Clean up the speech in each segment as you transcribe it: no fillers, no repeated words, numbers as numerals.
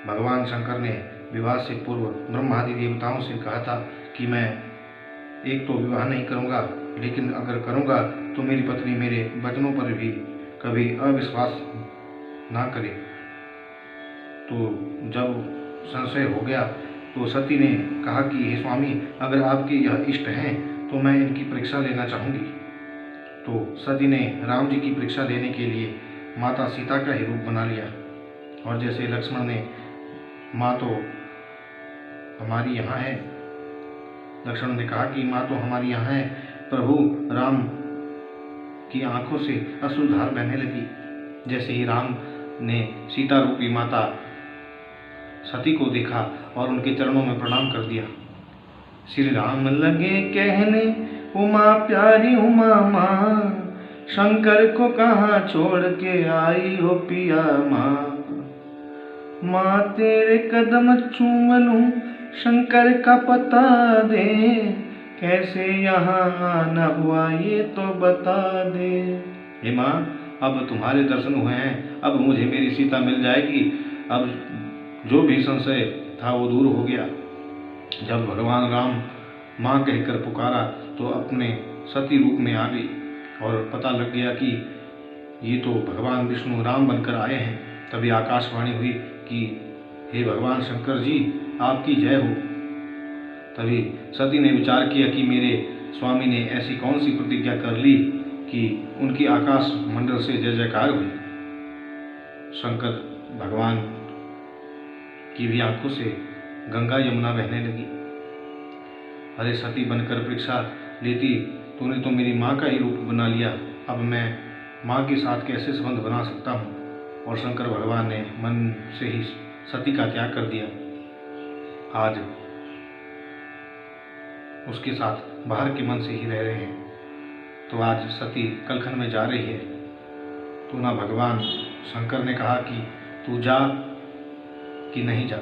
भगवान शंकर ने विवाह से पूर्व ब्रह्मादि देवताओं से कहा था कि मैं एक तो विवाह नहीं करूंगा, लेकिन अगर करूंगा तो मेरी पत्नी मेरे वचनों पर भी कभी अविश्वास ना करे। तो जब संशय हो गया तो सती ने कहा कि हे स्वामी, अगर आपके यह इष्ट हैं तो मैं इनकी परीक्षा लेना चाहूँगी। तो सती ने राम जी की परीक्षा लेने के लिए माता सीता का ही रूप बना लिया। और जैसे लक्ष्मण ने माँ तो हमारी यहाँ है, लक्ष्मण ने कहा कि माँ तो हमारी यहाँ है, प्रभु राम की आंखों से अश्रुधार बहने लगी। जैसे ही राम ने सीता रूपी माता सती को देखा और उनके चरणों में प्रणाम कर दिया। श्री राम लगे कहने, उमा प्यारी उमा माँ, शंकर को कहाँ छोड़ के आई हो पिया माँ। माँ तेरे कदम चूम लूं, शंकर का पता दे, कैसे यहाँ आना हुआ ये तो बता दे। हे माँ, अब तुम्हारे दर्शन हुए हैं, अब मुझे मेरी सीता मिल जाएगी। अब जो भी संशय था वो दूर हो गया। जब भगवान राम माँ कहकर पुकारा तो अपने सती रूप में आ गई और पता लग गया कि ये तो भगवान विष्णु राम बनकर आए हैं। तभी आकाशवाणी हुई कि हे भगवान शंकर जी, आपकी जय हो। तभी सती ने विचार किया कि मेरे स्वामी ने ऐसी कौन सी प्रतिज्ञा कर ली कि उनकी आकाश मंडल से जय जयकार हुई। शंकर भगवान की भी आंखों से गंगा यमुना बहने लगी। अरे सती बनकर परीक्षा लेती, तूने तो मेरी माँ का ही रूप बना लिया, अब मैं माँ के साथ कैसे संबंध बना सकता हूँ। और शंकर भगवान ने मन से ही सती का त्याग कर दिया। आज उसके साथ बाहर के मन से ही रह रहे हैं। तो आज सती कलखन में जा रही है। तो ना भगवान शंकर ने कहा कि तू जा कि नहीं जा।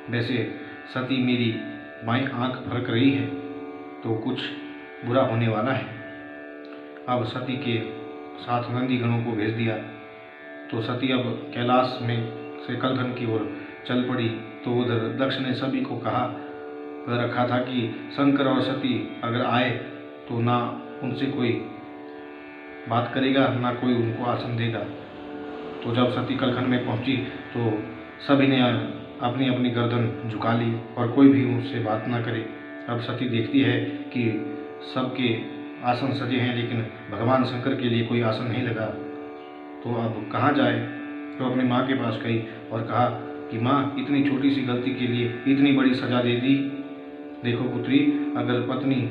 वैसे सती मेरी बाईं आंख फरक रही है तो कुछ बुरा होने वाला है। अब सती के साथ नंदी गणों को भेज दिया। तो सती अब कैलाश में से कलखन की ओर चल पड़ी। तो उधर दक्ष ने सभी को कहा रखा था कि शंकर और सती अगर आए तो ना उनसे कोई बात करेगा, ना कोई उनको आसन देगा। तो जब सती कलखन में पहुंची तो सभी ने अपनी अपनी गर्दन झुका ली और कोई भी उससे बात ना करे। अब सती देखती है कि सबके आसन सजे हैं, लेकिन भगवान शंकर के लिए कोई आसन नहीं लगा। तो अब कहाँ जाए। तो अपनी माँ के पास गई और कहा कि माँ, इतनी छोटी सी गलती के लिए इतनी बड़ी सजा दे दी। देखो पुत्री, अगर पत्नी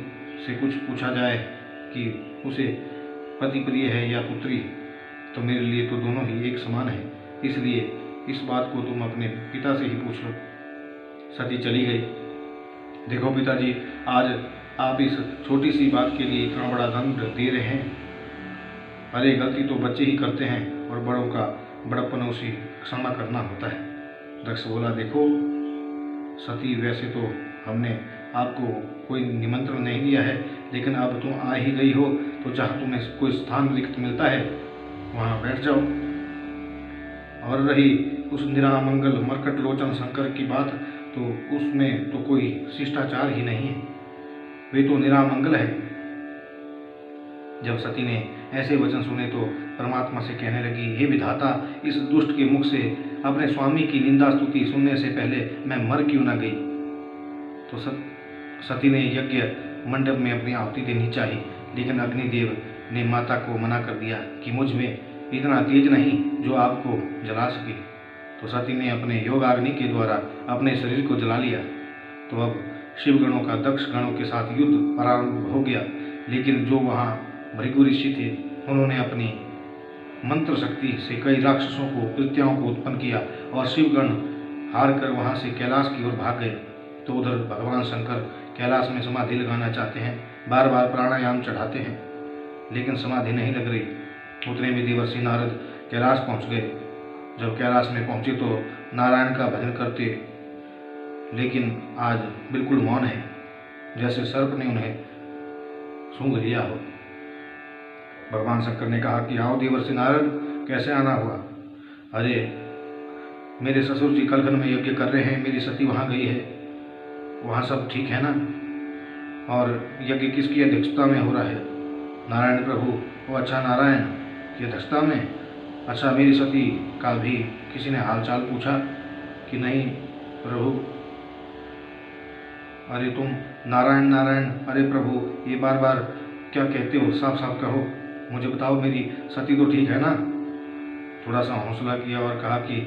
से कुछ पूछा जाए कि उसे पति प्रिय है या पुत्री, तो मेरे लिए तो दोनों ही एक समान है। इसलिए इस बात को तुम अपने पिता से ही पूछ लो। सती चली गई। देखो पिताजी, आज आप इस छोटी सी बात के लिए इतना बड़ा दंड दे रहे हैं। अरे गलती तो बच्चे ही करते हैं और बड़ों का बड़प्पन उसी क्षमा करना होता है। दक्ष बोला, देखो सती, वैसे तो हमने आपको कोई निमंत्रण नहीं दिया है, लेकिन अब तुम आ ही गई हो तो जहाँ तुम्हें कोई स्थान रिक्त मिलता है वहाँ बैठ जाओ। और रही उस निरामंगल मरकट लोचन शंकर की बात, तो उसमें तो कोई शिष्टाचार ही नहीं है, वे तो निरामंगल है। जब सती ने ऐसे वचन सुने तो परमात्मा से कहने लगी, हे विधाता, इस दुष्ट के मुख से अपने स्वामी की निंदा स्तुति सुनने से पहले मैं मर क्यों न गई। तो सती ने यज्ञ मंडप में अपनी आहुति देनी चाहिए, लेकिन अग्निदेव ने माता को मना कर दिया कि मुझ में इतना तेज नहीं जो आपको जला सके। तो सती ने अपने योगाग्नि के द्वारा अपने शरीर को जला लिया। तो अब शिवगणों का दक्ष गणों के साथ युद्ध प्रारंभ हो गया, लेकिन जो वहाँ भृगु ऋषि थे उन्होंने अपनी मंत्र शक्ति से कई राक्षसों को, दैत्यों को उत्पन्न किया और शिवगण हार कर वहाँ से कैलाश की ओर भाग गए। तो उधर भगवान शंकर कैलाश में समाधि लगाना चाहते हैं, बार बार प्राणायाम चढ़ाते हैं, लेकिन समाधि नहीं लग रही। उतने में देवर्षि नारद कैलाश पहुँच गए। जब कैलाश में पहुँचे तो नारायण का भजन करते, लेकिन आज बिल्कुल मौन है, जैसे सर्प ने उन्हें सूंघ लिया हो। भगवान शंकर ने कहा कि आओ देवर्षि नारद, कैसे आना हुआ। अरे मेरे ससुर जी कलखन में यज्ञ कर रहे हैं, मेरी सती वहाँ गई है, वहाँ सब ठीक है ना? और यज्ञ किसकी अध्यक्षता में हो रहा है? नारायण प्रभु। वो अच्छा, नारायण की अध्यक्षता में? अच्छा, मेरी सती का भी किसी ने हालचाल पूछा कि नहीं प्रभु? अरे तुम नारायण नारायण, अरे प्रभु ये बार बार क्या कहते हो? साफ साफ कहो, मुझे बताओ मेरी सती तो ठीक है ना? थोड़ा सा हौसला किया और कहा कि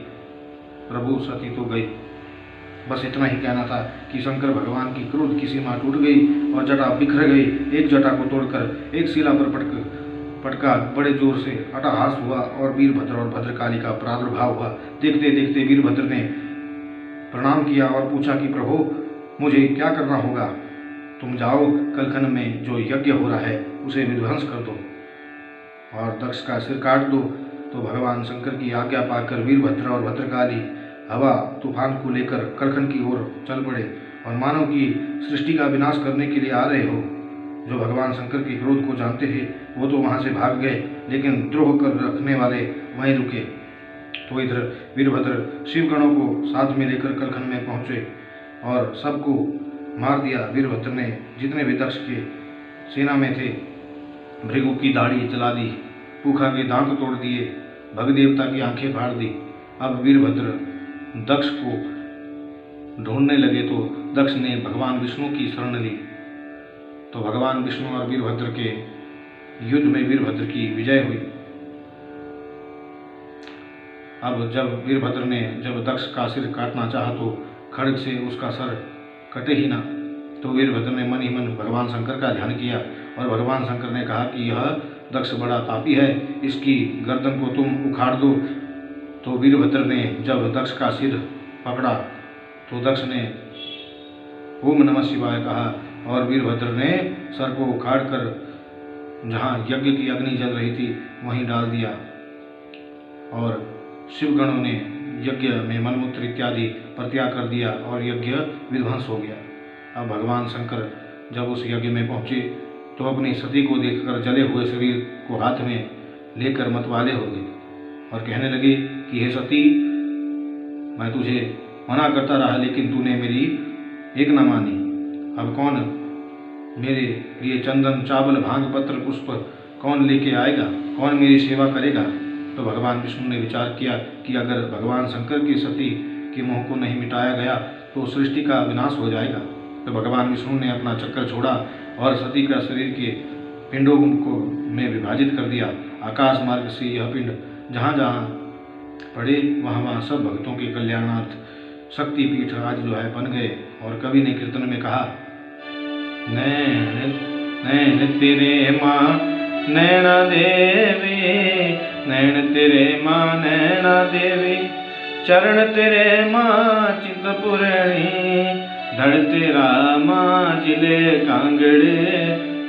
प्रभु सती तो गई। बस इतना ही कहना था कि शंकर भगवान की क्रोध की सीमा टूट गई और जटा बिखर गई। एक जटा को तोड़कर एक शिला पर पटका बड़े जोर से अट्टहास हुआ और वीरभद्र और भद्रकाली का प्रादुर्भाव हुआ। देखते देखते वीरभद्र ने प्रणाम किया और पूछा कि प्रभु मुझे क्या करना होगा? तुम जाओ, कलखन में जो यज्ञ हो रहा है उसे विध्वंस कर दो और दक्ष का सिर काट दो। तो भगवान शंकर की आज्ञा पाकर वीरभद्र और भद्रकाली हवा तूफान को लेकर कलखन की ओर चल पड़े और मानव की सृष्टि का विनाश करने के लिए आ रहे हो। जो भगवान शंकर के क्रोध को जानते थे वो तो वहाँ से भाग गए, लेकिन द्रोह कर रखने वाले वहीं रुके। तो इधर वीरभद्र शिवगणों को साथ में लेकर कलखन में पहुँचे और सबको मार दिया। वीरभद्र ने जितने भी दक्ष के सेना में थे भृगु की दाढ़ी जला दी, पूखा के दांत तोड़ दिए, भगदेवता की आंखें फाड़ दी। अब वीरभद्र दक्ष को ढूंढने लगे तो दक्ष ने भगवान विष्णु की शरण ली। तो भगवान विष्णु और वीरभद्र के युद्ध में वीरभद्र की विजय हुई। अब जब वीरभद्र ने जब दक्ष का सिर काटना चाहा तो खड्ग से उसका सर कटे ही ना। तो वीरभद्र ने मन ही मन भगवान शंकर का ध्यान किया और भगवान शंकर ने कहा कि यह दक्ष बड़ा पापी है, इसकी गर्दन को तुम उखाड़ दो। तो वीरभद्र ने जब दक्ष का सिर पकड़ा तो दक्ष ने ओम नमः शिवाय कहा और वीरभद्र ने सर को उखाड़ कर जहाँ यज्ञ की अग्नि जल रही थी वहीं डाल दिया और शिवगणों ने यज्ञ में मलमूत्र इत्यादि परित्याग कर दिया और यज्ञ विध्वंस हो गया। अब भगवान शंकर जब उस यज्ञ में पहुँचे तो अपनी सती को देखकर जले हुए शरीर को हाथ में लेकर मतवाले हो गए और कहने लगे कि हे सती, मैं तुझे मना करता रहा लेकिन तूने मेरी एक न मानी। अब कौन मेरे लिए चंदन चावल भांग पत्र पुष्प कौन लेके आएगा? कौन मेरी सेवा करेगा? तो भगवान विष्णु ने विचार किया कि अगर भगवान शंकर की सती के मोह को नहीं मिटाया गया तो सृष्टि का विनाश हो जाएगा। तो भगवान विष्णु ने अपना चक्कर छोड़ा और सती का शरीर के पिंडों को में विभाजित कर दिया। आकाश मार्ग से यह पिंड जहाँ जहाँ पड़े वहाँ वहाँ सब भक्तों के कल्याणार्थ शक्तिपीठ आज जो है बन गए। और कवि ने कीर्तन में कहा, नैन तेरे माँ नैना देवी, नैन तेरे माँ नैना देवी, चरण तेरे माँ चिंतपूर्णी, धड़ तेरा माँ जिले कांगड़े,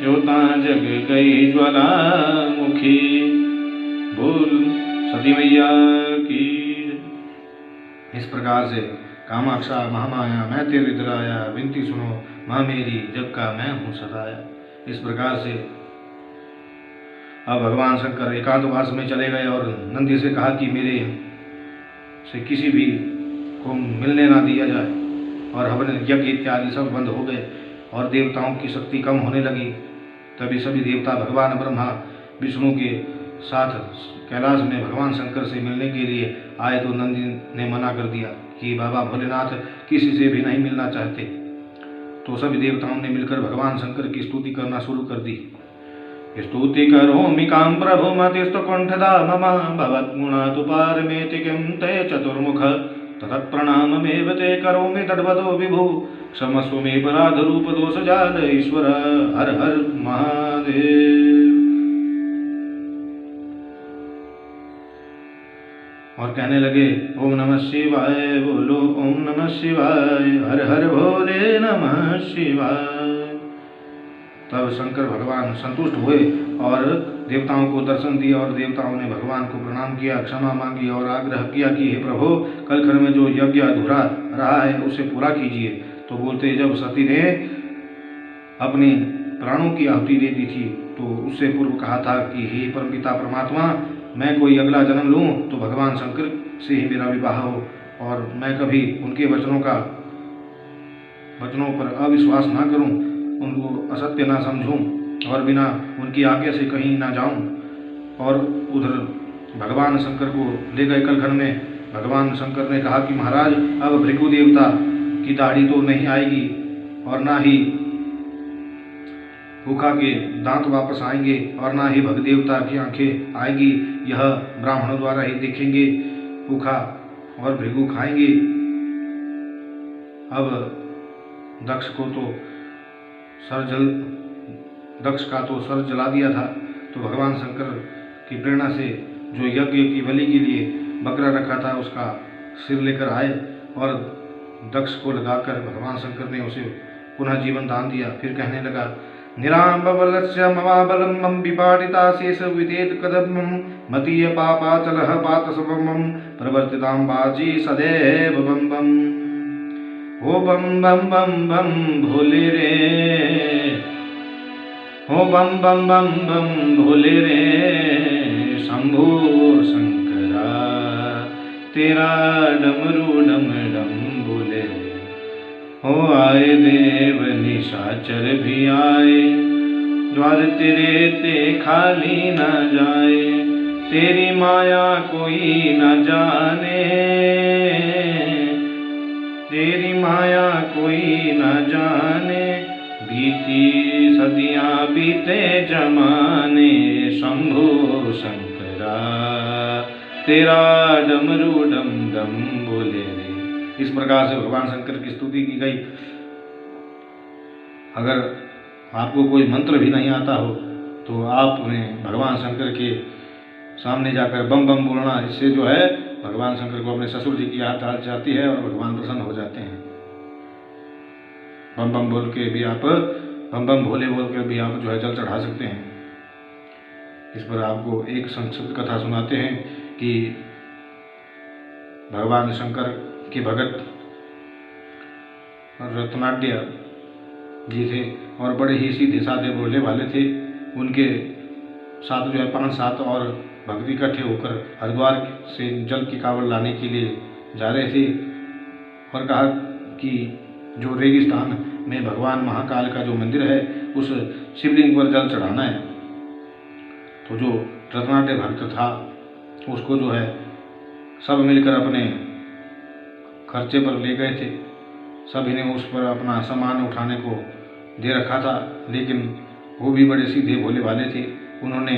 ज्योता जग गई ज्वालामुखी। बोल सती मैया की। इस प्रकार से कामाक्षा महामाया मैं तेरे इधर आया, विनती सुनो माँ मेरी जग का मैं हूँ सदाया। इस प्रकार से अब भगवान शंकर एकांतवास में चले गए और नंदी से कहा कि मेरे से किसी भी को मिलने ना दिया जाए। और हवन यज्ञ इत्यादि सब बंद हो गए और देवताओं की शक्ति कम होने लगी। तभी सभी देवता भगवान ब्रह्मा विष्णु के साथ कैलाश में भगवान शंकर से मिलने के लिए आए तो नंदी ने मना कर दिया कि बाबा भोलेनाथ किसी से भी नहीं मिलना चाहते। तो सभी देवताओं ने मिलकर भगवान शंकर की स्तुति करना शुरू कर दी। स्तुति करोमि काम प्रभु मतिस्तु कुंठदा मम, भवद्गुणातु पारमेति किं ते चतुर्मुख, तत्प्रणाममेव ते करोमि तद्वदो विभु, क्षमस्व मे अपराध रूप दोष जाल ईश्वर, हर हर महादेव। और कहने लगे ओम नमः शिवाय, बोलो ओम नमः शिवाय, हर हर भोले नमः शिवाय। तब शंकर भगवान संतुष्ट हुए और देवताओं को दर्शन दिया और देवताओं ने भगवान को प्रणाम किया, क्षमा मांगी और आग्रह किया कि हे प्रभु कलखन में जो यज्ञ अधूरा रहा है उसे पूरा कीजिए। तो बोलते जब सती ने अपनी प्राणों की आहुति दे दी थी तो उससे पूर्व कहा था कि हे परमपिता परमात्मा, मैं कोई अगला जन्म लूँ तो भगवान शंकर से ही मेरा विवाह हो और मैं कभी उनके वचनों पर अविश्वास ना करूं, उनको असत्य ना समझूं और बिना उनकी आज्ञा से कहीं ना जाऊं। और उधर भगवान शंकर को ले गए कलखन में। भगवान शंकर ने कहा कि महाराज, अब भृगु देवता की दाढ़ी तो नहीं आएगी और ना ही भूखा के दांत वापस आएंगे और ना ही भग देवता की आंखें आएगी। यह ब्राह्मणों द्वारा ही देखेंगे। भूखा और भृगु खाएंगे। अब दक्ष का तो सर जला दिया था, तो भगवान शंकर की प्रेरणा से जो यज्ञ की बलि के लिए बकरा रखा था उसका सिर लेकर आए और दक्ष को लगाकर भगवान शंकर ने उसे पुनः जीवन दान दिया। फिर कहने लगा, निराम्बबलस्य ममाबलं मम विपाटिता शेष विदेत कदमं मतीय पापाचलः पातसवमं प्रवर्तितां बाजी सदैव बम बम। हो बम बम बम बम भोले रे, हो बम बम बम बम भोले रे, शंभो शंकरा तेरा डमरू डम डम बोले। हो आए देव निशाचर भी आए, द्वार तेरे ते खाली न जाए, तेरी माया कोई न जाने, तेरी माया कोई न जाने, बीती सदियां बीते जमाने, शंभो शंकरा तेरा डमरू डम डम बोले रे। इस प्रकार से भगवान शंकर की स्तुति की गई। अगर आपको कोई मंत्र भी नहीं आता हो तो आपने भगवान शंकर के सामने जाकर बम बम बोलना, इससे जो है भगवान शंकर को अपने ससुर जी की याद आ जाती है और भगवान प्रसन्न हो जाते हैं। बम बम बोल के भी आप, बम बम भोले बोल के भी आप जो है जल चढ़ा सकते हैं। इस पर आपको एक संक्षिप्त कथा सुनाते हैं कि भगवान शंकर के भगत रत्नाढ्य जी थे और बड़े ही सीधे साधे बोलने वाले थे। उनके साथ जो है 5-7 और भक्त इकट्ठे होकर हरिद्वार से जल की कावड़ लाने के लिए जा रहे थे और कहा कि जो रेगिस्तान में भगवान महाकाल का जो मंदिर है उस शिवलिंग पर जल चढ़ाना है। तो जो रत्नाढ्य भक्त था उसको जो है सब मिलकर अपने खर्चे पर ले गए थे। सभी ने उस पर अपना सामान उठाने को दे रखा था, लेकिन वो भी बड़े सीधे भोले वाले थे। उन्होंने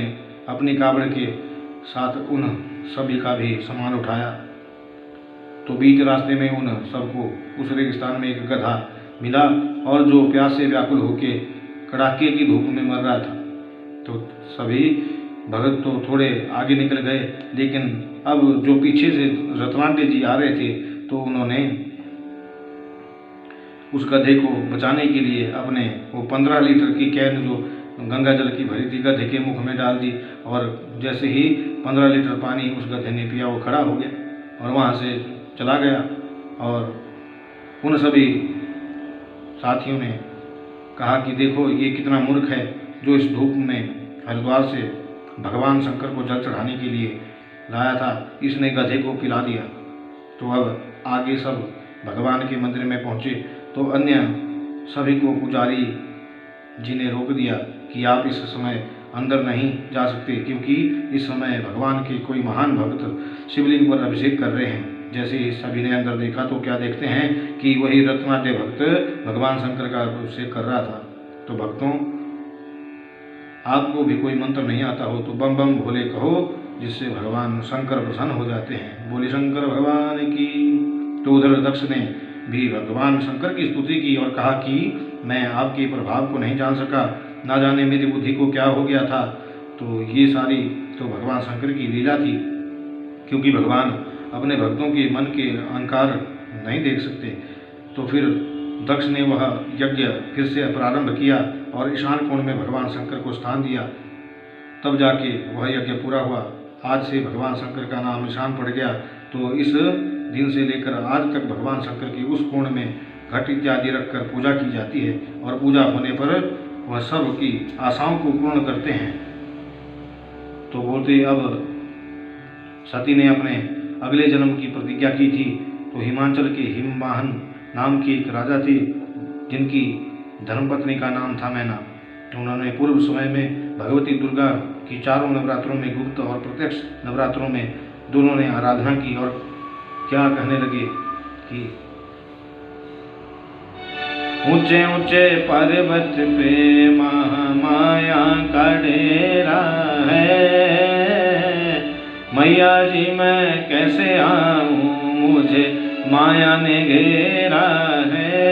अपनी कावड़ के साथ उन सभी का भी सामान उठाया। तो बीच रास्ते में उन सबको उस रेगिस्तान में एक गधा मिला और जो प्यास से व्याकुल होके कड़ाके की धूप में मर रहा था। तो सभी भगत तो थोड़े आगे निकल गए, लेकिन अब जो पीछे से रत्नाढ्य जी आ रहे थे तो उन्होंने उस गधे को बचाने के लिए अपने वो 15 लीटर की कैन जो गंगा जल की भरी थी गधे के मुख में डाल दी और जैसे ही 15 लीटर पानी उस गधे ने पिया वो खड़ा हो गया और वहाँ से चला गया। और उन सभी साथियों ने कहा कि देखो ये कितना मूर्ख है जो इस धूप में हरिद्वार से भगवान शंकर को जल चढ़ाने के लिए लाया था, इसने गधे को पिला दिया। तो अब आगे सब भगवान के मंदिर में पहुँचे तो अन्य सभी को पुजारी जी ने रोक दिया कि आप इस समय अंदर नहीं जा सकते, क्योंकि इस समय भगवान के कोई महान भक्त शिवलिंग पर अभिषेक कर रहे हैं। जैसे ही सभी ने अंदर देखा तो क्या देखते हैं कि वही रत्नाढ्य भक्त भगवान शंकर का अभिषेक कर रहा था। तो भक्तों, आपको भी कोई मंत्र नहीं आता हो तो बम बम भोले कहो, जिससे भगवान शंकर प्रसन्न हो जाते हैं। बोले शंकर भगवान की। तो उधर दक्ष ने भी भगवान शंकर की स्तुति की और कहा कि मैं आपके प्रभाव को नहीं जान सका, ना जाने मेरी बुद्धि को क्या हो गया था। तो ये सारी तो भगवान शंकर की लीला थी, क्योंकि भगवान अपने भक्तों के मन के अहंकार नहीं देख सकते। तो फिर दक्ष ने वह यज्ञ फिर से प्रारंभ किया और ईशान कोण में भगवान शंकर को स्थान दिया। तब जाके वह यज्ञ पूरा हुआ। आज से भगवान शंकर का नाम ईशान पड़ गया। तो इस दिन से लेकर आज तक भगवान शंकर की उस कोण में घट इत्यादि रखकर पूजा की जाती है और पूजा होने पर वह सब की आशाओं को पूर्ण करते हैं। तो बोलते अब सती ने अपने अगले जन्म की प्रतिज्ञा की थी तो हिमाचल के हिमवाहन नाम के एक राजा थे, जिनकी धर्मपत्नी का नाम था मैना। उन्होंने पूर्व समय में भगवती दुर्गा की चारों नवरात्रों में, गुप्त और प्रत्यक्ष नवरात्रों में दोनों ने आराधना की और क्या कहने लगे कि ऊंचे ऊंचे पर्वत पे महामाया का डेरा है, मैया जी मैं कैसे आऊं, मुझे माया ने घेरा है।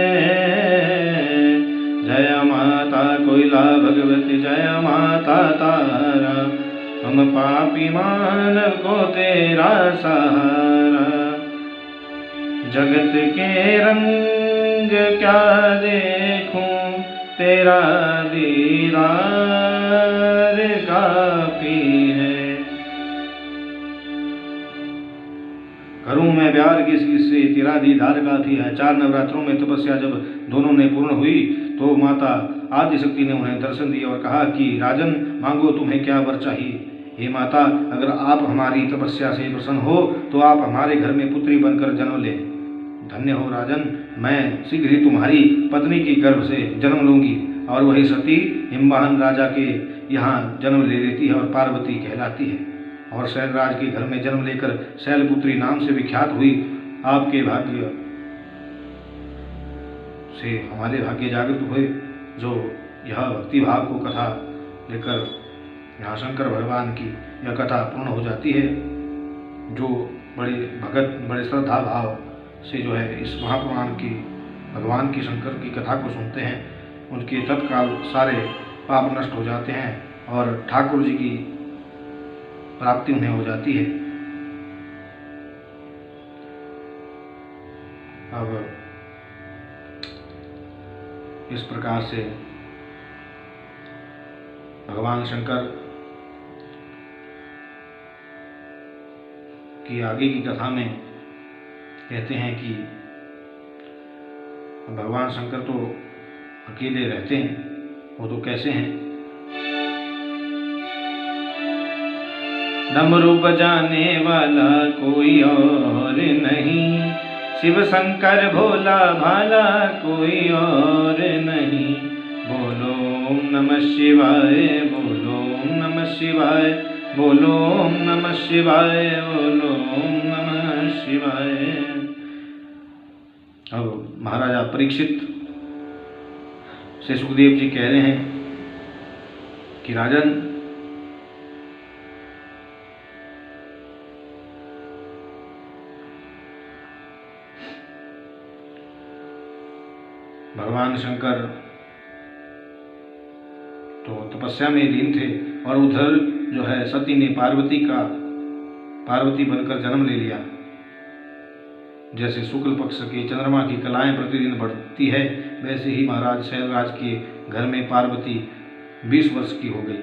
जय माता कोयला भगवती, जय माता तारा, हम पापी मानव को तेरा सहारा। जगत के रंग क्या देखूं, तेरा दीदार काफी है। करूं मैं प्यार किस किससे, तेरा दीदार काफी है। 4 नवरात्रों में तपस्या जब दोनों ने पूर्ण हुई तो माता आदिशक्ति ने उन्हें दर्शन दिया और कहा कि राजन मांगो, तुम्हें क्या वर चाहिए। हे माता, अगर आप हमारी तपस्या से प्रसन्न हो तो आप हमारे घर में पुत्री बनकर जन्म लें। धन्य हो राजन, मैं शीघ्र ही तुम्हारी पत्नी की गर्भ से जन्म लूंगी। और वही सती हिमवाहन राजा के यहाँ जन्म ले लेती है और पार्वती कहलाती है और शैलराज के घर में जन्म लेकर शैलपुत्री नाम से विख्यात हुई। आपके भाग्य से हमारे भाग्य जागृत हुए, जो यह भक्ति भाव को कथा लेकर यहाँ शंकर भगवान की यह कथा पूर्ण हो जाती है। जो बड़े भगत, बड़े श्रद्धा भाव से जो है इस महापुराण की भगवान की शंकर की कथा को सुनते हैं, उनके तत्काल सारे पाप नष्ट हो जाते हैं और ठाकुर जी की प्राप्ति उन्हें हो जाती है। अब इस प्रकार से भगवान शंकर की आगे की कथा में कहते हैं कि भगवान शंकर तो अकेले रहते हैं। वो तो कैसे हैं? डमरू बजाने वाला कोई और नहीं, शिव शंकर भोला भाला कोई और नहीं। बोलो ओम नमः शिवाय, बोलो ओम नमः शिवाय, बोलो ओम नमः शिवाय, बोलो ओम नमः शिवाय। अब महाराजा परीक्षित से सुखदेव जी कह रहे हैं कि राजन, भगवान शंकर तो तपस्या में लीन थे और उधर जो है सती ने पार्वती बनकर जन्म ले लिया। जैसे शुक्ल पक्ष के चंद्रमा की कलाएं प्रतिदिन बढ़ती है, वैसे ही महाराज शैलराज के घर में पार्वती 20 वर्ष की हो गई।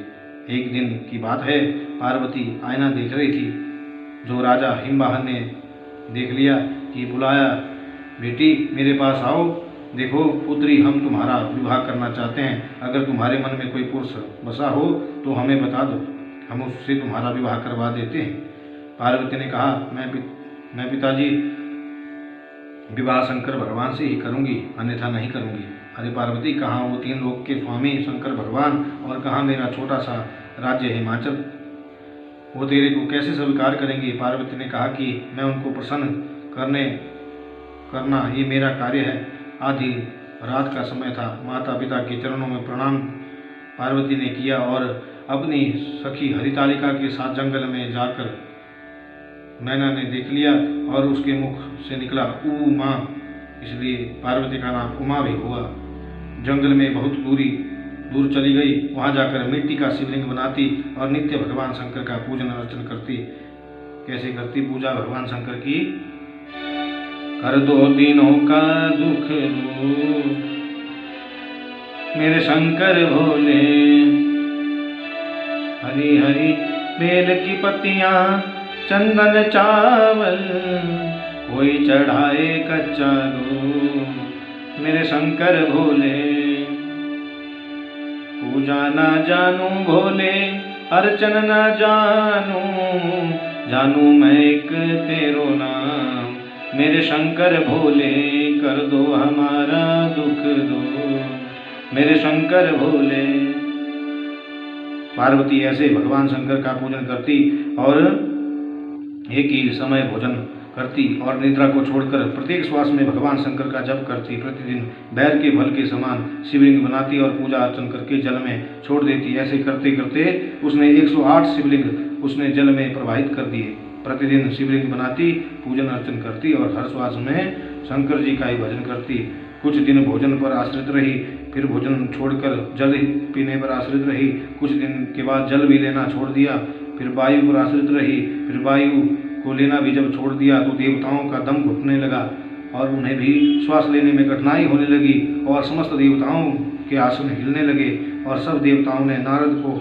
एक दिन की बात है, पार्वती आईना देख रही थी, जो राजा हिमवाहन ने देख लिया कि बुलाया, बेटी मेरे पास आओ, देखो पुत्री, हम तुम्हारा विवाह करना चाहते हैं। अगर तुम्हारे मन में कोई पुरुष बसा हो तो हमें बता दो, हम उससे तुम्हारा विवाह करवा देते हैं। पार्वती ने कहा, मैं पिताजी विवाह शंकर भगवान से ही करूंगी, अन्यथा नहीं करूंगी। अरे पार्वती, कहाँ वो 3 लोक के स्वामी शंकर भगवान और कहाँ मेरा छोटा सा राज्य हिमाचल, वो तेरे को कैसे स्वीकार करेंगे। पार्वती ने कहा कि मैं उनको प्रसन्न करना ये मेरा कार्य है। आधी रात का समय था, माता पिता के चरणों में प्रणाम पार्वती ने किया और अपनी सखी हरितालिका के साथ जंगल में जाकर मैना ने देख लिया और उसके मुख से निकला उमा, इसलिए पार्वती का नाम उमा भी हुआ। जंगल में बहुत दूर चली गई, वहाँ जाकर मिट्टी का शिवलिंग बनाती और नित्य भगवान शंकर का पूजन अर्चन करती। कैसे करती पूजा भगवान शंकर की? कर दो तीनों का दुख दूर मेरे शंकर भोले, हरी हरी बेल की पत्तियां चंदन चावल, कोई चढ़ाए कच्चा दूध मेरे शंकर भोले। पूजा ना जानू भोले, अर्चन ना जानू, जानू मैं एक तेरो नाम मेरे शंकर भोले कर दो हमारा दुख दो, मेरे शंकर भोले। पार्वती ऐसे भगवान शंकर का पूजन करती और एक ही समय भोजन करती और निद्रा को छोड़कर प्रत्येक श्वास में भगवान शंकर का जप करती। प्रतिदिन बैर के फल के समान शिवलिंग बनाती और पूजा अर्चन करके जल में छोड़ देती। ऐसे करते करते उसने 108 शिवलिंग उसने जल में प्रवाहित कर दिए। प्रतिदिन शिवलिंग बनाती, पूजन अर्चन करती और हर श्वास में शंकर जी का ही भजन करती। कुछ दिन भोजन पर आश्रित रही, फिर भोजन छोड़कर जल पीने पर आश्रित रही। कुछ दिन के बाद जल भी लेना छोड़ दिया, फिर वायु पर आश्रित रही। फिर वायु को लेना भी जब छोड़ दिया तो देवताओं का दम घुटने लगा और उन्हें भी श्वास लेने में कठिनाई होने लगी और समस्त देवताओं के आसन हिलने लगे। और सब देवताओं ने नारद को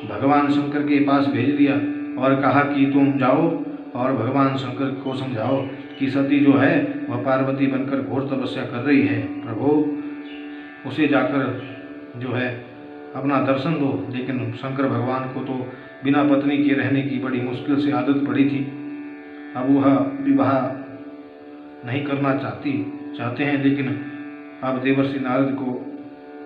भगवान शंकर के पास भेज दिया और कहा कि तुम जाओ और भगवान शंकर को समझाओ कि सती जो है वह पार्वती बनकर घोर तपस्या कर रही है। प्रभु उसे जाकर जो है अपना दर्शन दो। लेकिन शंकर भगवान को तो बिना पत्नी के रहने की बड़ी मुश्किल से आदत पड़ी थी। अब वह विवाह नहीं करना चाहते हैं। लेकिन अब देवर्षि नारद को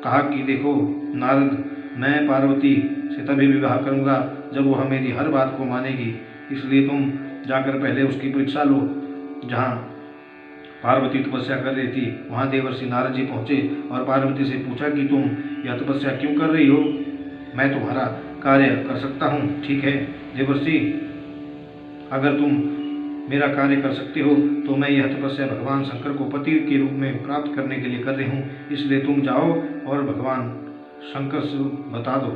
कहा कि देखो नारद, मैं पार्वती से तभी विवाह करूंगा जब वह मेरी हर बात को मानेगी। इसलिए तुम जाकर पहले उसकी परीक्षा लो। जहाँ पार्वती तपस्या कर रही थी वहाँ देवर्षि नारद जी पहुँचे और पार्वती से पूछा कि तुम यह तपस्या क्यों कर रही हो? मैं तुम्हारा कार्य कर सकता हूँ। ठीक है देवर्षि, अगर तुम मेरा कार्य कर सकते हो तो मैं यह तपस्या भगवान शंकर को पति के रूप में प्राप्त करने के लिए कर रही हूँ। इसलिए तुम जाओ और भगवान शंकर से बता दो।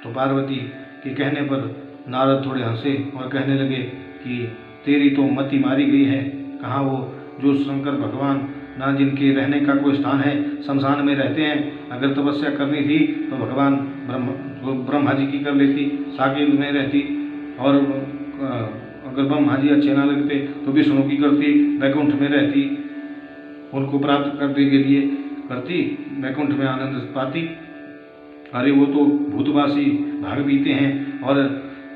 तो पार्वती के कहने पर नारद थोड़े हंसे और कहने लगे कि तेरी तो मति मारी गई है। कहाँ वो जो शंकर भगवान ना जिनके रहने का कोई स्थान है, शमशान में रहते हैं। अगर तपस्या करनी थी तो भगवान ब्रह्मा जी की कर लेती, साकेत में रहती। और अगर ब्रह्मा जी अच्छे ना लगते तो विष्णु की करती, वैकुंठ में रहती, उनको प्राप्त करने के लिए करती, वैकुंठ में आनंद पाती। अरे वो तो भूतवासी भाग बीते हैं और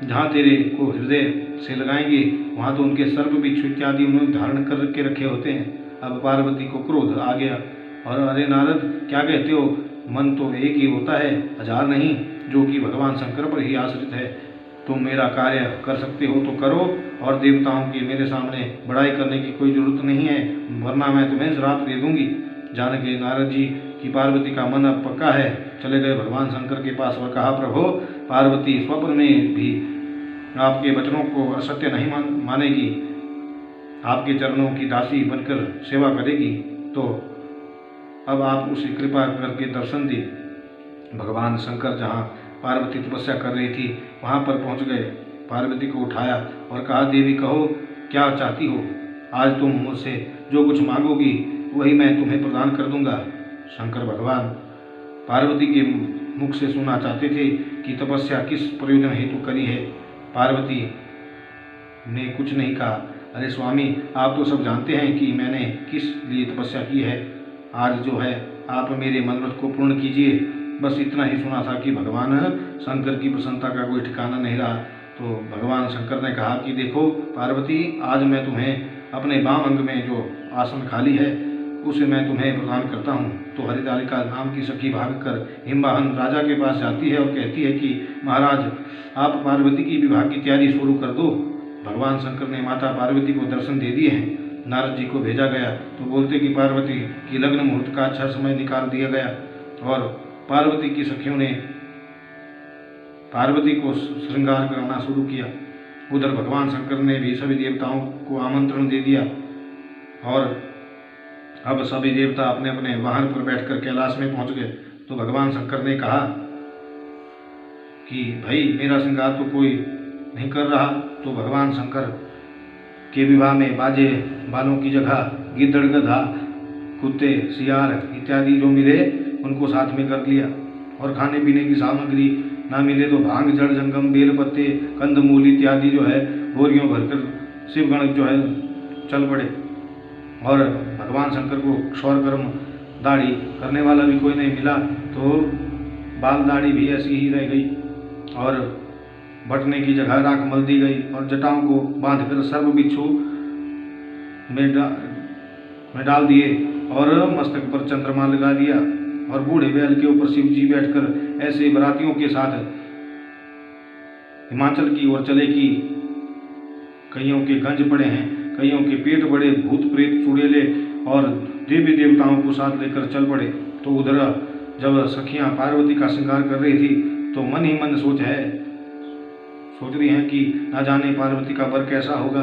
जहाँ तेरे को हृदय से लगाएंगे वहाँ तो उनके सर्प बिच्छू इत्यादि उन्होंने धारण करके रखे होते हैं। अब पार्वती को क्रोध आ गया और अरे नारद क्या कहते हो? मन तो एक ही होता है, हजार नहीं, जो कि भगवान शंकर पर ही आश्रित है। तुम मेरा कार्य कर सकते हो तो करो और देवताओं की मेरे सामने बड़ाई करने की कोई जरूरत नहीं है, वरना मैं तुम्हें श्राप दे दूंगी। जान के नारद जी की पार्वती का मन अब पक्का है, चले गए भगवान शंकर के पास और कहा प्रभु पार्वती स्वप्न में भी आपके वचनों को असत्य नहीं मानेगी, आपके चरणों की दासी बनकर सेवा करेगी। तो अब आप उसे कृपा करके दर्शन दी। भगवान शंकर जहाँ पार्वती तपस्या कर रही थी वहाँ पर पहुँच गए। पार्वती को उठाया और कहा देवी कहो क्या चाहती हो? आज तुम मुझसे जो कुछ मांगोगी वही मैं तुम्हें प्रदान कर दूंगा। शंकर भगवान पार्वती के मुख से सुनना चाहते थे कि तपस्या किस प्रयोजन हेतु करी है। पार्वती ने कुछ नहीं कहा। अरे स्वामी, आप तो सब जानते हैं कि मैंने किस लिए तपस्या की है। आज जो है आप मेरे मनोरथ को पूर्ण कीजिए। बस इतना ही सुना था कि भगवान शंकर की प्रसन्नता का कोई ठिकाना नहीं रहा। तो भगवान शंकर ने कहा कि देखो पार्वती, आज मैं तुम्हें अपने वाम अंग में जो आसन खाली है उसे मैं तुम्हें प्रदान करता हूँ। तो हरितालिका नाम की सखी भागकर हिमवाहन राजा के पास जाती है और कहती है कि महाराज आप पार्वती की विवाह की तैयारी शुरू कर दो। भगवान शंकर ने माता पार्वती को दर्शन दे दिए हैं। नारद जी को भेजा गया तो बोलते कि पार्वती की लग्न मुहूर्त का अच्छा समय निकाल दिया गया और पार्वती की सखियों ने पार्वती को श्रृंगार कराना शुरू किया। उधर भगवान शंकर ने भी सभी देवताओं को आमंत्रण दे दिया और अब सभी देवता अपने अपने वाहन पर बैठकर कैलाश में पहुंच गए। तो भगवान शंकर ने कहा कि भाई मेरा श्रृंगार तो कोई नहीं कर रहा। तो भगवान शंकर के विवाह में बाजे बालों की जगह गिद्दड़, गधा, कुत्ते, सियार इत्यादि जो मिले उनको साथ में कर लिया। और खाने पीने की सामग्री ना मिले तो भांग, जड़, जंगम, बेल पत्ते, कंदमूल इत्यादि जो है बोरियों भरकर शिवगण जो है चल पड़े। और भगवान शंकर को क्षौर कर्म दाढ़ी करने वाला भी कोई नहीं मिला तो बाल दाढ़ी भी ऐसी ही रह गई और बटने की जगह राख मल दी गई और जटाओं को बांधकर सर्प बिच्छू में डाल दिए और मस्तक पर चंद्रमा लगा दिया और बूढ़े बैल के ऊपर शिव जी बैठकर ऐसे बरातियों के साथ हिमाचल की ओर चले कि कईयों के गंज पड़े हैं, कईयों के पेट बड़े, भूत प्रेत चुड़ैले और देवी देवताओं को साथ लेकर चल पड़े। तो उधर जब सखियां पार्वती का श्रृंगार कर रही थी तो मन ही मन सोच रही हैं कि ना जाने पार्वती का वर कैसा होगा।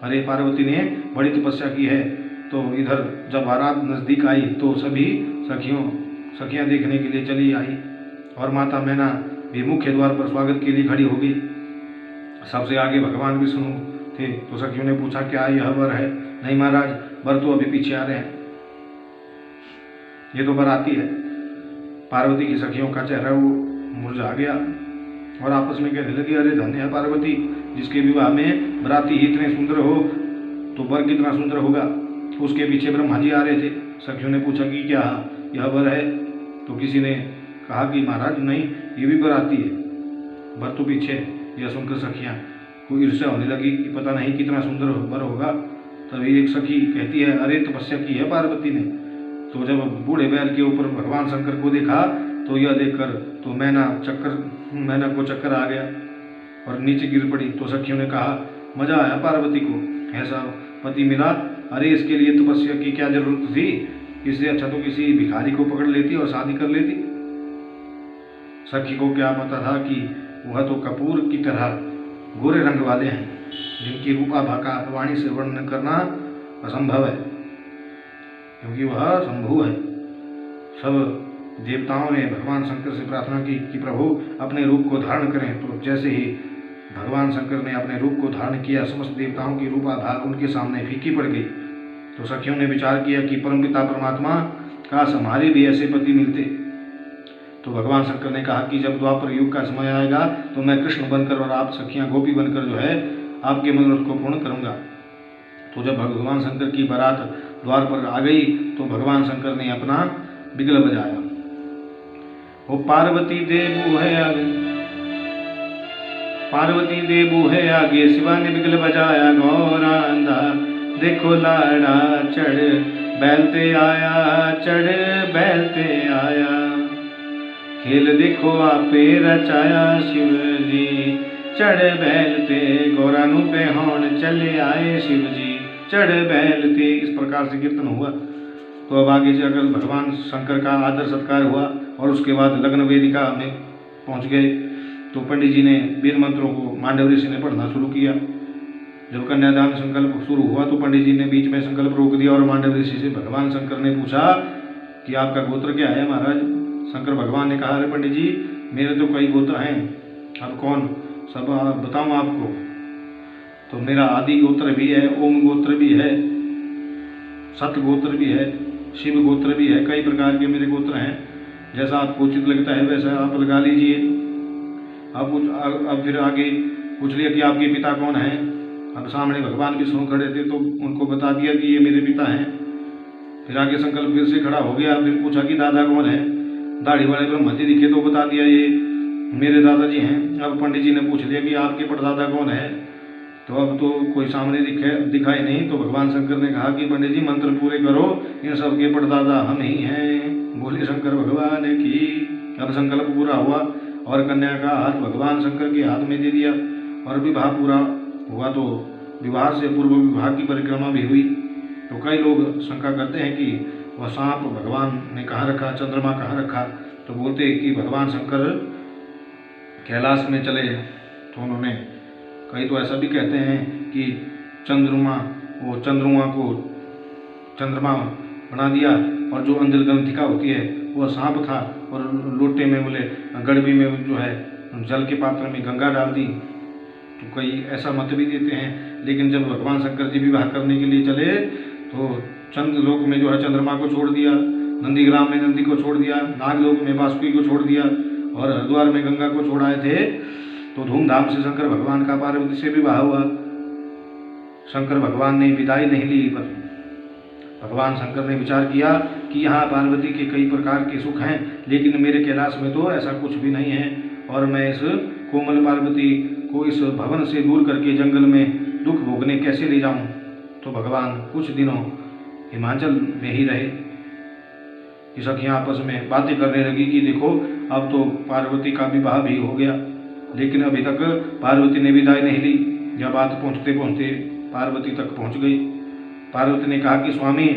अरे पार्वती ने बड़ी तपस्या की है। तो इधर जब बारात नज़दीक आई तो सभी सखियां देखने के लिए चली आई और माता मैना भी मुख्य द्वार पर स्वागत के लिए खड़ी हो गई। सबसे आगे भगवान विष्णु थे। तो सखियों ने पूछा क्या यह वर है? नहीं महाराज, वर तो अभी पीछे आ रहे हैं, ये तो बराती है। पार्वती की सखियों का चेहरा वो मुरझा गया और आपस में कहने लगी, अरे धन्य है पार्वती, जिसके विवाह में बराती ही इतने सुंदर हो तो वर कितना सुंदर होगा। उसके पीछे ब्रह्मा जी आ रहे थे। सखियों ने पूछा कि क्या यह वर है? तो किसी ने कहा कि महाराज नहीं, ये भी बराती है, वर तो पीछे है। यह सुनकर सखियां को ईर्ष्या होने लगी कि पता नहीं कितना सुंदर वर होगा। तभी एक सखी कहती है, अरे तपस्या की है पार्वती ने। तो जब बूढ़े बैल के ऊपर भगवान शंकर को देखा तो यह देखकर तो मैना को चक्कर आ गया और नीचे गिर पड़ी। तो सखियों ने कहा, मजा आया पार्वती को, ऐसा पति मिला। अरे इसके लिए तपस्या की क्या जरूरत थी? इससे अच्छा तो किसी भिखारी को पकड़ लेती और शादी कर लेती। सखी को क्या पता था कि वह तो कपूर की तरह गोरे रंग वाले हैं, जिनकी रूपाभा का वाणी से वर्णन करना असंभव है, क्योंकि वह शंभु है। सब देवताओं ने भगवान शंकर से प्रार्थना की कि प्रभु अपने रूप को धारण करें। तो जैसे ही भगवान शंकर ने अपने रूप को धारण किया, समस्त देवताओं की रूपाभा उनके सामने फीकी पड़ गई। तो सखियों ने विचार किया कि परमपिता परमात्मा काश हमारे भी ऐसे पति मिलते। तो भगवान शंकर ने कहा कि जब द्वापर युग का समय आएगा तो मैं कृष्ण बनकर और आप सखियां गोपी बनकर जो है आपके मनोरथ को पूर्ण करूंगा। तो जब भगवान शंकर की बारात द्वार पर आ गई तो भगवान शंकर ने अपना बिगल बजाया। वो पार्वती देबू है आगे, शिवा ने बिगल बजाया गौरांदा। देखो लाड़ा चढ़ बैलते आया, चढ़ बैलते आया। खेल देखो आपे रचाया शिव जी, चढ़ बैलते गौरानु पे होण चले आए शिव जी, चढ़ बैलते। इस प्रकार से कीर्तन हुआ। तो अब आगे जाकर भगवान शंकर का आदर सत्कार हुआ और उसके बाद लग्न वेदिका में पहुंच गए। तो पंडित जी ने वेद मंत्रों को मांडव ऋषि ने पढ़ना शुरू किया। जब कन्यादान संकल्प शुरू हुआ तो पंडित जी ने बीच में संकल्प रोक दिया और मांडव ऋषि से भगवान शंकर ने पूछा कि आपका गोत्र क्या है महाराज? शंकर भगवान ने कहा, अरे पंडित जी मेरे तो कई गोत्र हैं, अब कौन सब बताऊँ आपको? तो मेरा आदि गोत्र भी है, ओम गोत्र भी है, सत गोत्र भी है, शिव गोत्र भी है, कई प्रकार के मेरे गोत्र हैं। जैसा आपको उचित लगता है वैसा आप लगा लीजिए। अब फिर आगे पूछ लिया कि आपके पिता कौन हैं? अब सामने भगवान विष्णु खड़े थे तो उनको बता दिया कि ये मेरे पिता हैं। फिर आगे संकल्प फिर से खड़ा हो गया। फिर पूछा कि दादा कौन है? दाढ़ी वाले ब्रह्मा जी दिखे तो बता दिया ये मेरे दादाजी हैं। अब पंडित जी ने पूछ लिया कि आपके परदादा कौन है? तो अब तो कोई सामने दिखाई नहीं। तो भगवान शंकर ने कहा कि पंडित जी मंत्र पूरे करो, इन सब के परदादा हम ही हैं। बोले शंकर भगवान की। अब संकल्प पूरा हुआ और कन्या का हाथ भगवान शंकर के हाथ में दे दिया और विवाह पूरा हुआ। तो विवाह से पूर्व विवाह की परिक्रमा भी हुई। तो कई लोग शंका करते हैं कि वह सांप भगवान ने कहाँ रखा, चंद्रमा कहाँ रखा? तो बोलते हैं कि भगवान शंकर कैलाश में चले तो उन्होंने, कई तो ऐसा भी कहते हैं कि चंद्रमा को चंद्रमा बना दिया और जो अंजल ग्रंथिका होती है वह सांप था और लोटे में बोले गड़बी में जो है जल के पात्र में गंगा डाल दी। तो कई ऐसा मत भी देते हैं। लेकिन जब भगवान शंकर जी विवाह करने के लिए चले तो चंद्रलोक में जो है चंद्रमा को छोड़ दिया, नंदीग्राम में नंदी को छोड़ दिया, नागलोक में वासुकी को छोड़ दिया और हरिद्वार में गंगा को छोड़ाए थे। तो धूमधाम से शंकर भगवान का पार्वती से विवाह हुआ। शंकर भगवान ने विदाई नहीं ली, पर भगवान शंकर ने विचार किया कि यहाँ पार्वती के कई प्रकार के सुख हैं, लेकिन मेरे कैलाश में तो ऐसा कुछ भी नहीं है और मैं इस कोमल पार्वती को इस भवन से दूर करके जंगल में दुख भोगने कैसे ले जाऊं? तो भगवान कुछ दिनों हिमाचल में ही रहे। ये सखियाँ आपस में बातें करने लगी कि देखो अब तो पार्वती का विवाह भी हो गया, लेकिन अभी तक पार्वती ने विदाई नहीं ली। यह बात पहुँचते पहुँचते पार्वती तक पहुँच गई। पार्वती ने कहा कि स्वामी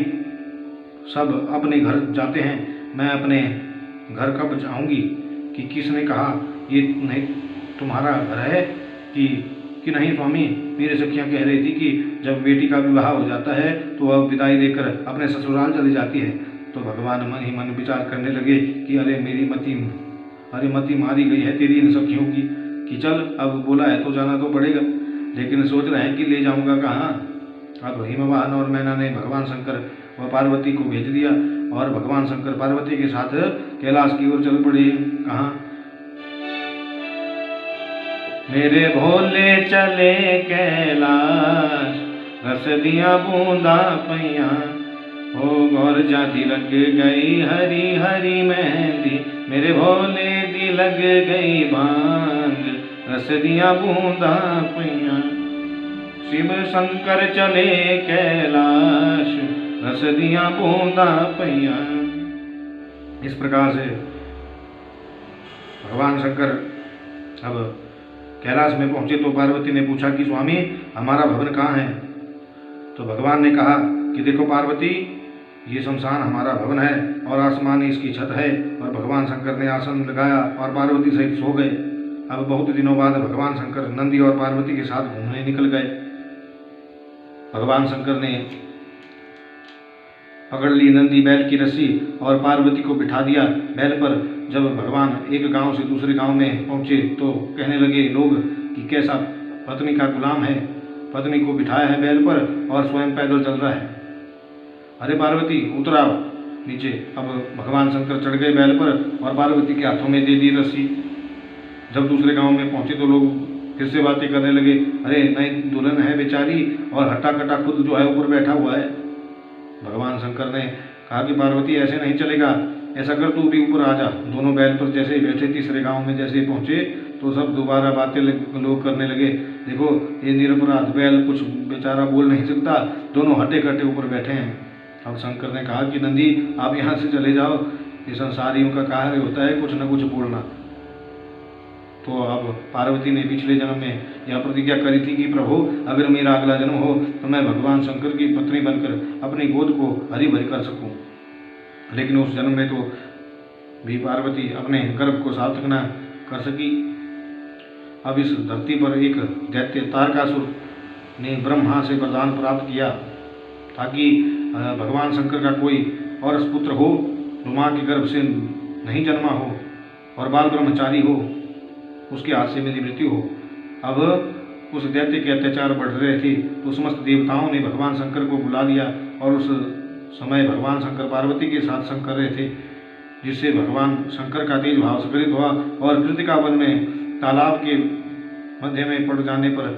सब अपने घर जाते हैं, मैं अपने घर कब जाऊंगी? कि किसने कहा ये नहीं तुम्हारा घर है? कि नहीं स्वामी, मेरी सखियाँ कह रही थी कि जब बेटी का विवाह हो जाता है तो वह विदाई देकर अपने ससुराल चली जाती है। तो भगवान मन ही मन विचार करने लगे कि अरे मति मारी गई है तेरी इन सखियों की, कि चल अब बोला है तो जाना तो पड़ेगा, लेकिन सोच रहे हैं कि ले जाऊंगा कहाँ। अब हिमवाहन और मैना ने भगवान शंकर व पार्वती को भेज दिया और भगवान शंकर पार्वती के साथ कैलाश की ओर चल पड़े। कहाँ? मेरे भोले चले कैलाश, रस दिया बूंदा पैया, ओ गौर जा लग गई हरी हरी मेहंदी, मेरे भोले दी लग गई भांग, रस दिया बूंदा पैया। शिव शंकर चले कैलाश, रस दिया बूंदा पैया। इस प्रकार से भगवान शंकर अब कैलाश में पहुंचे तो पार्वती ने पूछा कि स्वामी हमारा भवन कहाँ है? तो भगवान ने कहा कि देखो पार्वती, ये शमशान हमारा भवन है और आसमान इसकी छत है। और भगवान शंकर ने आसन लगाया और पार्वती सहित सो गए। अब बहुत दिनों बाद भगवान शंकर नंदी और पार्वती के साथ घूमने निकल गए। भगवान शंकर ने पकड़ ली नंदी बैल की रस्सी और पार्वती को बिठा दिया बैल पर। जब भगवान एक गांव से दूसरे गांव में पहुंचे तो कहने लगे लोग कि कैसा पत्नी का गुलाम है, पत्नी को बिठाया है बैल पर और स्वयं पैदल चल रहा है। अरे पार्वती उतर आओ नीचे। अब भगवान शंकर चढ़ गए बैल पर और पार्वती के हाथों में दे दी रस्सी। जब दूसरे गांव में पहुंचे तो लोग फिर से बातें करने लगे, अरे नई दुल्हन है बेचारी और हट्टा कट्टा खुद जो है ऊपर बैठा हुआ है। भगवान शंकर ने कहा कि पार्वती ऐसे नहीं चलेगा, ऐसा कर तू भी ऊपर आ जा। दोनों बैल पर जैसे ही बैठे तीसरे गांव में जैसे ही पहुंचे तो सब दोबारा बातें लोग करने लगे, देखो ये निरपराध बैल कुछ बेचारा बोल नहीं सकता, दोनों हटे कट्टे ऊपर बैठे हैं। अब शंकर ने कहा कि नंदी आप यहाँ से चले जाओ, ये संसारियों का कार्य होता है कुछ न कुछ बोलना। तो अब पार्वती ने पिछले जन्म में यह प्रतिज्ञा करी थी कि प्रभु अगर मेरा अगला जन्म हो तो मैं भगवान शंकर की पत्नी बनकर अपनी गोद को हरी भरी कर सकूं। लेकिन उस जन्म में तो भी पार्वती अपने गर्भ को सार्थक न कर सकी। अब इस धरती पर एक दैत्य तारकासुर ने ब्रह्मा से वरदान प्राप्त किया ताकि भगवान शंकर का कोई और पुत्र हो जो माँ के गर्भ से नहीं जन्मा हो और बाल ब्रह्मचारी हो, उसके हाथ से मेरी मृत्यु हो। अब उस दैत्य के अत्याचार बढ़ रहे थे तो समस्त देवताओं ने भगवान शंकर को बुला लिया और उस समय भगवान शंकर पार्वती के साथ संग कर रहे थे, जिससे भगवान शंकर का तेज भाव स्फुरित हुआ और कृतिका वन में तालाब के मध्य में पड़ जाने पर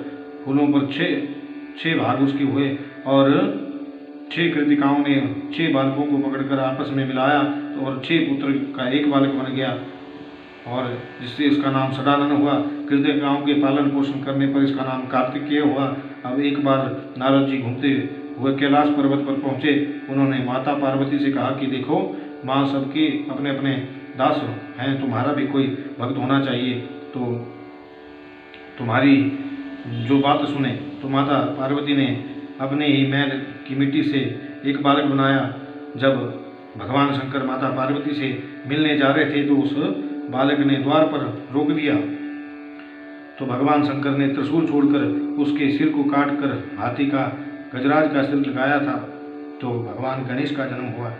फूलों पर छह भाग उसके हुए और 6 कृतिकाओं ने 6 बालकों को पकड़कर आपस में मिलाया और 6 पुत्र का एक बालक बन गया और जिससे इसका नाम सदानंद हुआ। कृतिकाओं के पालन पोषण करने पर इसका नाम कार्तिकेय हुआ। अब एक बार नारद जी घूमते हुए कैलाश पर्वत पर पहुँचे। उन्होंने माता पार्वती से कहा कि देखो माँ सबके अपने अपने दास हैं, तुम्हारा भी कोई भक्त होना चाहिए, तो तुम्हारी जो बात सुने। तो माता पार्वती ने अपने ही मैल की मिट्टी से एक बालक बनाया। जब भगवान शंकर माता पार्वती से मिलने जा रहे थे तो उस बालक ने द्वार पर रोक दिया। तो भगवान शंकर ने त्रिशूल छोड़कर उसके सिर को काटकर हाथी का गजराज का सिर लगाया था। तो भगवान गणेश का जन्म हुआ।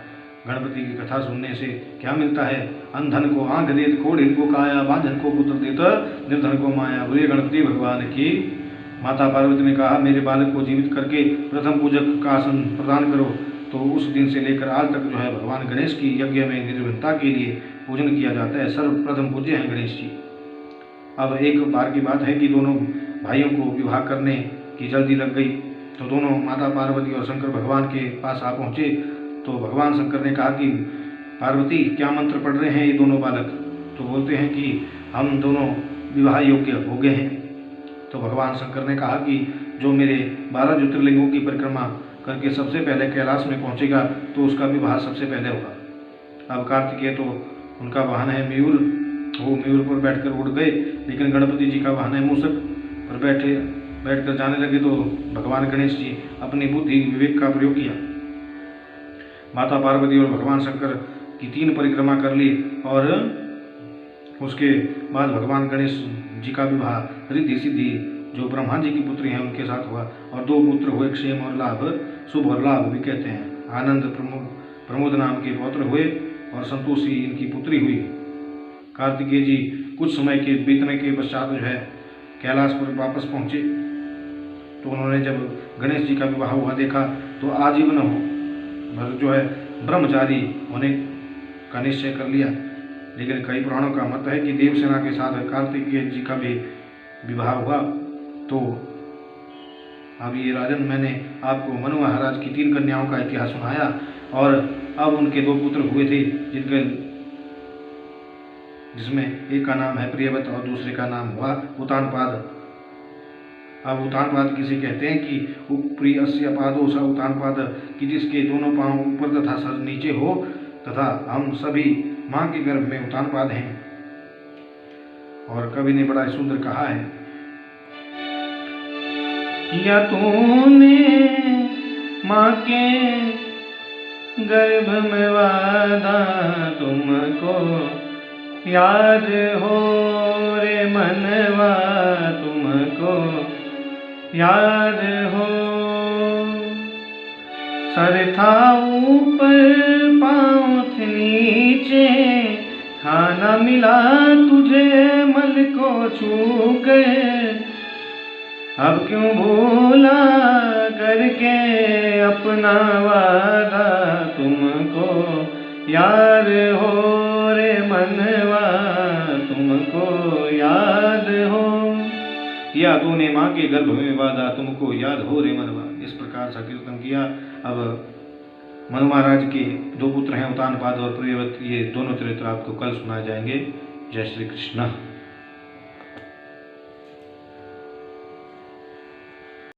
गणपति की कथा सुनने से क्या मिलता है? अंधन को आंख देत, कोढ़िन को काया, बांझन को पुत्र देता, निर्धन को माया। बोले गणपति भगवान की। माता पार्वती ने कहा मेरे बालक को जीवित करके प्रथम पूजक का आसन प्रदान करो। तो उस दिन से लेकर आज तक जो है भगवान गणेश की यज्ञ में निर्विघ्नता के लिए पूजन किया जाता है। सर्वप्रथम पूज्य हैं गणेश जी। अब एक बार की बात है कि दोनों भाइयों को विवाह करने की जल्दी लग गई। तो दोनों माता पार्वती और शंकर भगवान के पास आ पहुँचे। तो भगवान शंकर ने कहा कि पार्वती क्या मंत्र पढ़ रहे हैं ये दोनों बालक? तो बोलते हैं कि हम दोनों विवाह योग्य हो गए हैं। तो भगवान शंकर ने कहा कि जो मेरे 12 ज्योतिर्लिंगों की परिक्रमा करके सबसे पहले कैलाश में पहुंचेगा तो उसका विवाह सबसे पहले होगा। अब कार्तिकेय तो उनका वाहन है मयूर, वो मयूर पर बैठकर उड़ गए, लेकिन गणपति जी का वाहन है मूषक पर बैठकर जाने लगे तो भगवान गणेश जी अपनी बुद्धि विवेक का प्रयोग किया। माता पार्वती और भगवान शंकर की 3 परिक्रमा कर ली और उसके बाद भगवान गणेश जी का विवाह रिद्धि सिद्धि जो ब्रह्मा जी की पुत्री हैं उनके साथ हुआ और 2 पुत्र हुए, क्षेम और लाभ, शुभ और लाभ भी कहते हैं। आनंद प्रमोद नाम के पौत्र हुए और संतोषी इनकी पुत्री हुई। कार्तिकेय जी कुछ समय के बीतने के पश्चात जो है कैलाश पर वापस पहुँचे तो उन्होंने जब गणेश जी का विवाह हुआ देखा तो आजीवन जो है ब्रह्मचारी होने का निश्चय कर लिया। लेकिन कई पुराणों का मत है कि देवसेना के साथ कार्तिकेय जी का भी विवाह हुआ। तो अब ये राजन मैंने आपको मनु महाराज की 3 कन्याओं का इतिहास सुनाया और अब उनके 2 पुत्र हुए थे जिसमें एक का नाम है प्रियव्रत और दूसरे का नाम हुआ उतानपाद। अब उतानपाद किसे कहते हैं कि प्रियस्य पादो स उतानपाद, कि जिसके दोनों पांव ऊपर तथा सर नीचे हो, तथा हम सभी माँ के गर्भ में उतानपाद हैं। और कवि ने बड़ा सुंदर कहा है, किया तूने माँ के गर्भ में वादा, तुमको याद हो रे मनवा, तुमको याद हो। सर था ऊपर पाँव थे नीचे, खाना मिला तुझे मल को छू गए। अब क्यों भूला करके अपना वादा, तुमको याद हो रे मनवा, तुमको याद हो। किया तूने माँ के गर्भ में वादा, तुमको याद हो रे मनवा। इस प्रकार सा कीर्तन किया। अब मनु महाराज के 2 पुत्र हैं उतानपाद और प्रियव्रत, ये दोनों चरित्र आपको कल सुनाए जाएंगे। जय श्री कृष्ण।